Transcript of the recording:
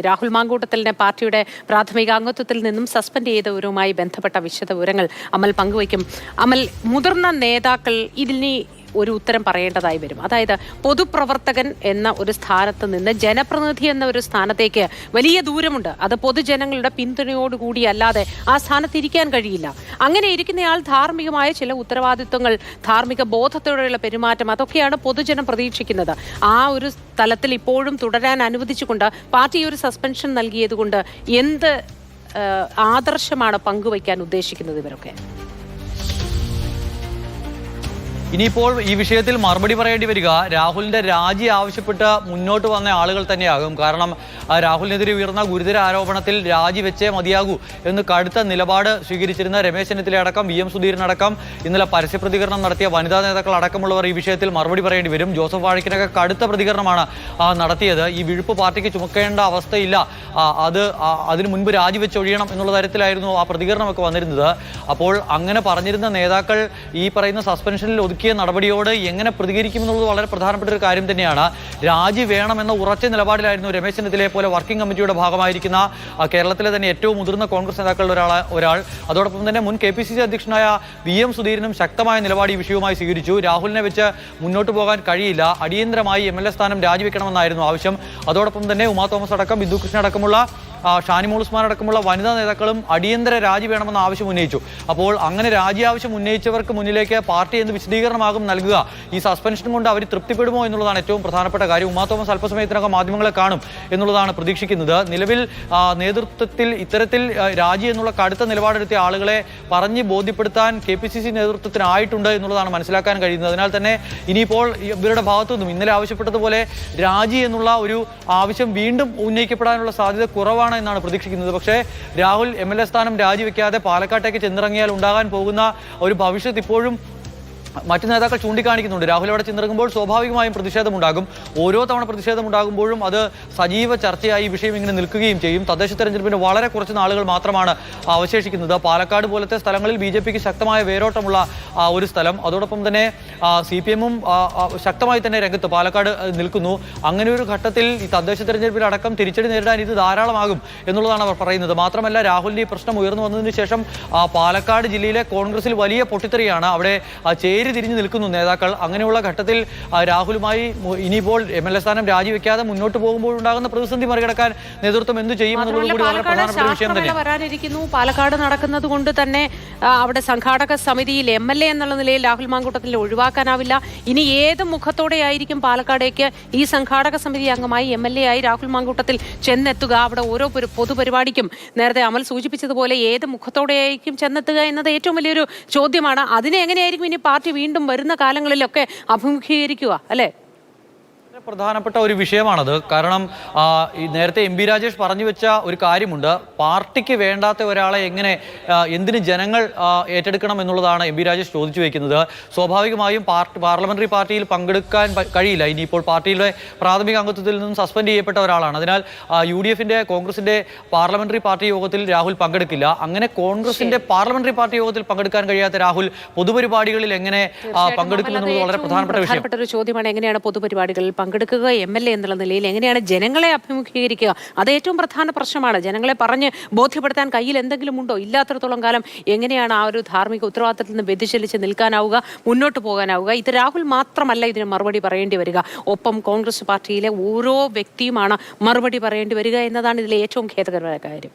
രാഹുൽ മാങ്കൂട്ടത്തിലിനെ പാർട്ടിയുടെ പ്രാഥമിക അംഗത്വത്തിൽ നിന്നും സസ്പെൻഡ് ചെയ്തവരുമായി ബന്ധപ്പെട്ട വിശദവിവരങ്ങൾ അമൽ പങ്കുവയ്ക്കും. അമൽ, മുതിർന്ന നേതാക്കൾ ഇതിന് ഒരു ഉത്തരം പറയേണ്ടതായി വരും. അതായത് പൊതുപ്രവർത്തകൻ എന്ന ഒരു സ്ഥാനത്ത് നിന്ന് ജനപ്രതിനിധി എന്ന ഒരു സ്ഥാനത്തേക്ക് വലിയ ദൂരമുണ്ട്. അത് പൊതുജനങ്ങളുടെ പിന്തുണയോടുകൂടി അല്ലാതെ ആ സ്ഥാനത്ത് ഇരിക്കാൻ കഴിയില്ല. അങ്ങനെ ഇരിക്കുന്നയാൾ ധാർമ്മികമായ ചില ഉത്തരവാദിത്വങ്ങൾ, ധാർമ്മിക ബോധത്തോടെയുള്ള പെരുമാറ്റം, അതൊക്കെയാണ് പൊതുജനം പ്രതീക്ഷിക്കുന്നത്. ആ ഒരു തലത്തിൽ ഇപ്പോഴും തുടരാൻ അനുവദിച്ചുകൊണ്ട് പാർട്ടി ഒരു സസ്പെൻഷൻ നൽകിയതുകൊണ്ട് എന്ത് ആദർശമാണ് പങ്കുവയ്ക്കാൻ ഉദ്ദേശിക്കുന്നത് ഇവരൊക്കെ? ഇനിയിപ്പോൾ ഈ വിഷയത്തിൽ മറുപടി പറയേണ്ടി വരിക രാഹുലിന്റെ രാജി ആവശ്യപ്പെട്ട് മുന്നോട്ട് വന്ന ആളുകൾ തന്നെയാകും. കാരണം രാഹുലിനെതിരെ ഉയർന്ന ഗുരുതര ആരോപണത്തിൽ രാജിവെച്ചേ മതിയാകൂ എന്ന് കടുത്ത നിലപാട് സ്വീകരിച്ചിരുന്ന രമേശ് ചെന്നിത്തല അടക്കം, VM സുധീരനടക്കം, ഇന്നലെ പരസ്യ പ്രതികരണം നടത്തിയ വനിതാ നേതാക്കൾ അടക്കമുള്ളവർ ഈ വിഷയത്തിൽ മറുപടി പറയേണ്ടി വരും. ജോസഫ് വാഴക്കിനൊക്കെ കടുത്ത പ്രതികരണമാണ് നടത്തിയത്. ഈ വിഴുപ്പ് പാർട്ടിക്ക് ചുമക്കേണ്ട അവസ്ഥയില്ല, അതിനു മുൻപ് രാജിവെച്ചൊഴിയണം എന്നുള്ള തരത്തിലായിരുന്നു ആ പ്രതികരണമൊക്കെ വന്നിരുന്നത്. അപ്പോൾ അങ്ങനെ പറഞ്ഞിരുന്ന നേതാക്കൾ ഈ പറയുന്ന സസ്പെൻഷനിൽ ഒതുക്കിയ നടപടിയോട് എങ്ങനെ പ്രതികരിക്കുമെന്നുള്ളത് വളരെ പ്രധാനപ്പെട്ട ഒരു കാര്യം തന്നെയാണ്. രാജി വേണമെന്ന ഉറച്ച നിലപാടിലായിരുന്നു രമേശ് ചെന്നിത്തലയെ പോലെ വർക്കിംഗ് കമ്മിറ്റിയുടെ ഭാഗമായിരിക്കുന്ന കേരളത്തിലെ തന്നെ ഏറ്റവും മുതിർന്ന കോൺഗ്രസ് നേതാക്കളിൽ ഒരാൾ. അതോടൊപ്പം തന്നെ മുൻ KPCC അധ്യക്ഷനായ VM സുധീരനും ശക്തമായ നിലപാട് ഈ വിഷയവുമായി സ്വീകരിച്ചു. രാഹുലിനെ വെച്ച് മുന്നോട്ട് പോകാൻ കഴിയില്ല, അടിയന്തരമായി MLA സ്ഥാനം രാജിവെക്കണമെന്നായിരുന്നു ആവശ്യം. അതോടൊപ്പം തന്നെ ഉമാ തോമസ് അടക്കം, ബിന്ദു കൃഷ്ണ അടക്കമുള്ള, ഷാനിമോൾ ഉസ്മാൻ അടക്കമുള്ള വനിതാ നേതാക്കളും അടിയന്തര രാജി വേണമെന്ന ആവശ്യം ഉന്നയിച്ചു. അപ്പോൾ അങ്ങനെ രാജി ആവശ്യം ഉന്നയിച്ചവർക്ക് മുന്നിലേക്ക് പാർട്ടി എന്ത് വിശദീകരണമാകും നൽകുക? ഈ സസ്പെൻഷൻ കൊണ്ട് അവർ തൃപ്തിപ്പെടുമോ എന്നുള്ളതാണ് ഏറ്റവും പ്രധാനപ്പെട്ട കാര്യം. ഉമാ തോമസ് അല്പസമയത്തിനകം മാധ്യമങ്ങളെ കാണും എന്നുള്ളതാണ് പ്രതീക്ഷിക്കുന്നത്. നിലവിൽ നേതൃത്വത്തിൽ ഇത്തരത്തിൽ രാജി എന്നുള്ള കടുത്ത നിലപാടെടുത്തിയ ആളുകളെ പറഞ്ഞ് ബോധ്യപ്പെടുത്താൻ KPCC നേതൃത്വത്തിനായിട്ടുണ്ട് എന്നുള്ളതാണ് മനസ്സിലാക്കാൻ കഴിയുന്നത്. അതിനാൽ തന്നെ ഇനിയിപ്പോൾ ഇവരുടെ ഭാഗത്തു നിന്നും ഇന്നലെ ആവശ്യപ്പെട്ടതുപോലെ രാജി എന്നുള്ള ഒരു ആവശ്യം വീണ്ടും ഉന്നയിക്കപ്പെടാനുള്ള സാധ്യത കുറവാണ് എന്നാണ് പ്രതീക്ഷിക്കുന്നത്. പക്ഷേ രാഹുൽ MLA സ്ഥാനം രാജിവെക്കാതെ പാലക്കാട്ടേക്ക് ചെന്നിറങ്ങിയാൽ ഉണ്ടാകാൻ പോകുന്ന ഒരു ഭവിഷ്യത്ത് ഇപ്പോഴും മറ്റു നേതാക്കൾ ചൂണ്ടിക്കാണിക്കുന്നുണ്ട്. രാഹുൽ അവിടെ ചെന്നിറങ്ങുമ്പോൾ സ്വാഭാവികമായും പ്രതിഷേധമുണ്ടാകും. ഓരോ തവണ പ്രതിഷേധമുണ്ടാകുമ്പോഴും അത് സജീവ ചർച്ചയായി ഈ വിഷയം ഇങ്ങനെ നിൽക്കുകയും ചെയ്യും. തദ്ദേശ തെരഞ്ഞെടുപ്പിന് വളരെ കുറച്ച് നാളുകൾ മാത്രമാണ് അവശേഷിക്കുന്നത്. പാലക്കാട് പോലത്തെ സ്ഥലങ്ങളിൽ BJPക്ക് ശക്തമായ വേരോട്ടമുള്ള ഒരു സ്ഥലം. അതോടൊപ്പം തന്നെ CPM-ഉം ശക്തമായി തന്നെ രംഗത്ത് പാലക്കാട് നിൽക്കുന്നു. അങ്ങനെ ഒരു ഘട്ടത്തിൽ ഈ തദ്ദേശ തെരഞ്ഞെടുപ്പിലടക്കം തിരിച്ചടി നേരിടാൻ ഇത് ധാരാളമാകും എന്നുള്ളതാണ് അവർ പറയുന്നത്. മാത്രമല്ല രാഹുലിന്റെ ഈ പ്രശ്നം ഉയർന്നു വന്നതിന് ശേഷം പാലക്കാട് ജില്ലയിലെ കോൺഗ്രസിൽ വലിയ പൊട്ടിത്തെറിയാണ്. അവിടെ തിരിഞ്ഞു നിൽക്കുന്നു നേതാക്കൾ. അങ്ങനെയുള്ള ഘട്ടത്തിൽ രാഹുലുമായി ഇനിയിപ്പോൾ MLA സ്ഥാനം രാജിവെക്കാതെ മുന്നോട്ട് പോകുമ്പോൾ ഉണ്ടാകുന്ന പ്രതിസന്ധി മറികടക്കാൻ നേതൃത്വം എന്ത് ചെയ്യുമെന്നുള്ളത് കൂടി വളരെ പ്രധാനപ്പെട്ട വിഷയം തന്നെ വരാനിരിക്കുന്നു. പാലക്കാട് നടക്കുന്നത് കൊണ്ട് തന്നെ അവിടെ സംഘാടക സമിതിയിൽ MLA എന്നുള്ള നിലയിൽ രാഹുൽ മാങ്കൂട്ടത്തിൽ ഒഴിവാക്കാനാവില്ല. ഇനി ഏത് മുഖത്തോടെയായിരിക്കും പാലക്കാടേക്ക് ഈ സംഘാടക സമിതി അംഗമായി MLA ആയി രാഹുൽ മാങ്കൂട്ടത്തിൽ ചെന്നെത്തുക? അവിടെ ഓരോ പൊതുപരിപാടിക്കും നേരത്തെ അമൽ സൂചിപ്പിച്ചതുപോലെ ഏത് മുഖത്തോടെയായിരിക്കും ചെന്നെത്തുക എന്നത് ഏറ്റവും വലിയൊരു ചോദ്യമാണ്. അതിനെ എങ്ങനെയായിരിക്കും ഇനി പാർട്ടി വീണ്ടും വരുന്ന കാലങ്ങളിലൊക്കെ അഭിമുഖീകരിക്കുക, അല്ലേ? പ്രധാനപ്പെട്ട ഒരു വിഷയമാണത്. കാരണം നേരത്തെ MP രാജേഷ് പറഞ്ഞു വെച്ച ഒരു കാര്യമുണ്ട്. പാർട്ടിക്ക് വേണ്ടാത്ത ഒരാളെ എന്തിന് ജനങ്ങൾ ഏറ്റെടുക്കണം എന്നുള്ളതാണ് MP രാജേഷ് ചോദിച്ചു വയ്ക്കുന്നത്. സ്വാഭാവികമായും പാർലമെന്ററി പാർട്ടിയിൽ പങ്കെടുക്കാൻ കഴിയില്ല. ഇനിയിപ്പോൾ പാർട്ടിയുടെ പ്രാഥമിക അംഗത്വത്തിൽ നിന്നും സസ്പെൻഡ് ചെയ്യപ്പെട്ട ഒരാളാണ്. അതിനാൽ UDF-ന്റെ കോൺഗ്രസിന്റെ പാർലമെന്ററി പാർട്ടി യോഗത്തിൽ രാഹുൽ പങ്കെടുക്കില്ല. അങ്ങനെ കോൺഗ്രസിന്റെ പാർലമെന്ററി പാർട്ടി യോഗത്തിൽ പങ്കെടുക്കാൻ കഴിയാത്ത രാഹുൽ പൊതുപരിപാടികളിൽ എങ്ങനെ പങ്കെടുക്കുമെന്നുള്ളത് വളരെ പ്രധാനപ്പെട്ട ഒരു ചോദ്യമാണ്. എങ്ങനെയാണ് പൊതുപരിപാടികളിൽ പങ്കെടുക്കുക? MLA എന്നുള്ള നിലയിൽ എങ്ങനെയാണ് ജനങ്ങളെ അഭിമുഖീകരിക്കുക? അത് ഏറ്റവും പ്രധാന പ്രശ്നമാണ്. ജനങ്ങളെ പറഞ്ഞ് ബോധ്യപ്പെടുത്താൻ കയ്യിൽ എന്തെങ്കിലും ഉണ്ടോ? ഇല്ലാത്തിടത്തോളം കാലം എങ്ങനെയാണ് ആ ഒരു ധാർമ്മിക ഉത്തരവാദിത്തത്തിൽ നിന്ന് വ്യതിചലിച്ച് നിൽക്കാനാവുക, മുന്നോട്ട് പോകാനാവുക? ഇത് രാഹുൽ മാത്രമല്ല ഇതിന് മറുപടി പറയേണ്ടി വരിക. ഒപ്പം കോൺഗ്രസ് പാർട്ടിയിലെ ഓരോ വ്യക്തിയുമാണ് മറുപടി പറയേണ്ടി വരിക എന്നതാണ് ഇതിലെ ഏറ്റവും ഖേദകരമായ കാര്യം.